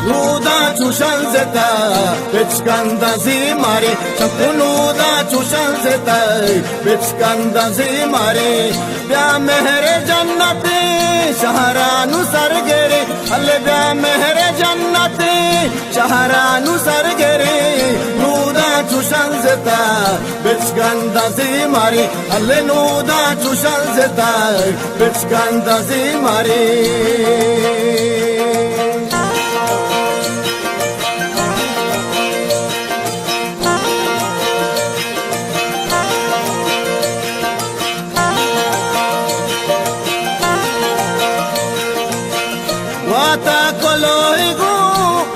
Nuda chushan zeta, bitchkanda zimare. Nuda chushan zeta, bitchkanda zimare. Bya mehre jannate, shaharanu sargere. Alle bya mehre jannate, shaharanu sargere. Nuda chushan zeta, bitchkanda zimare. Alle nuda chushan zeta, bitchkanda zimare. Wata koloigo,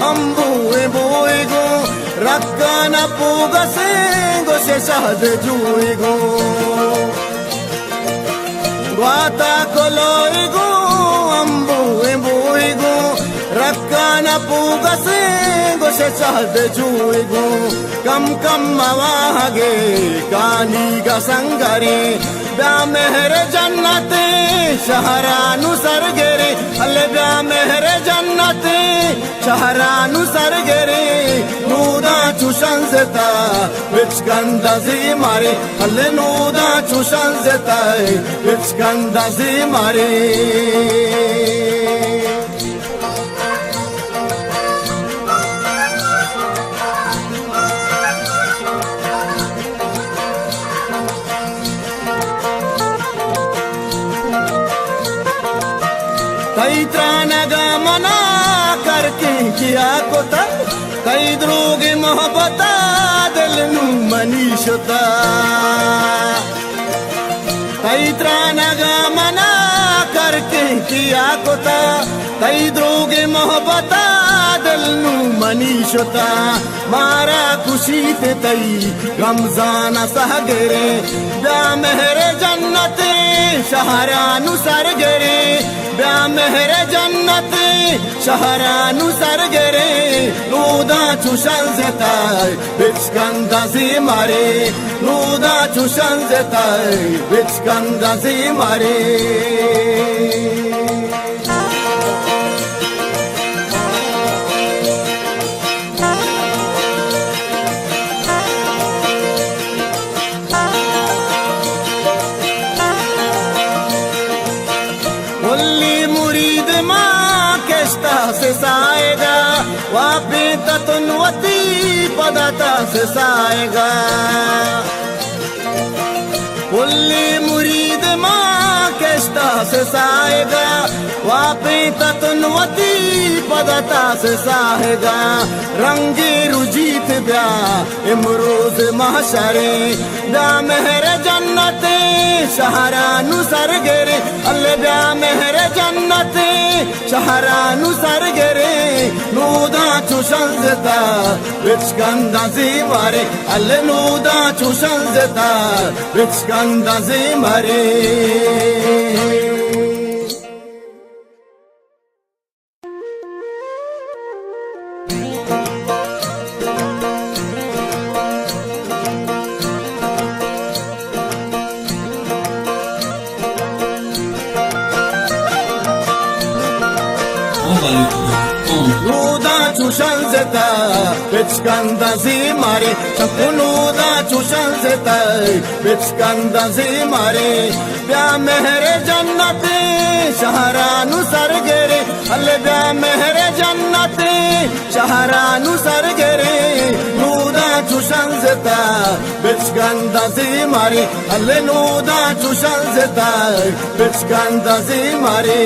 ambu eboigo, rakkana puga sengo se shahde juigo. Wata koloigo, ambu eboigo, rakkana puga sengo se shahde juigo. Kam kam mawahage, kani ga sangare. Bya mehre jannate, shaharanu sargere. Alle bya mehre jannate, shaharanu sargere. Nuda chushan zeta, bitchkanda zimare. Alle nuda chushan zeta, bitchkanda zimare. कई त्रानगा मना करके किया कोता कई द्रोगे मोहब्बता दिल नू मनीषता कई त्रानगा मना करके किया कोता कई द्रोगे मोहब्बता दिल नू मनीषता मारा खुशी ते तई रमजान सहगरे ब्या मेहरे जन्नते शहरानु सरगरे ब्या Mehre जन्नते शहरानु सरगरे नूदा चुशन zetai bitchkanda zimare nूदा चुशन zetai bitchkanda zimare se saega wapita tunwati padata se saega kulli murid ma kesta se saega wapita tunwati padata se saega rangi rujit bya imroz mahshare da mehre jannate shaharanu sargere alle bya mehre jannate shaharanu sargere nūda chushan zeta bitchkanda zimare alle nūda chushan zeta bitchkanda zimare nūda chushan zeta bitchkanda zimare nūda chushan zeta bitchkanda zimare bya mehre jannate shaharanu sargere alle bya mehre jannate shaharanu sargere nūda chushan zeta bitchkanda zimare alle nūda chushan zeta bitchkanda zimare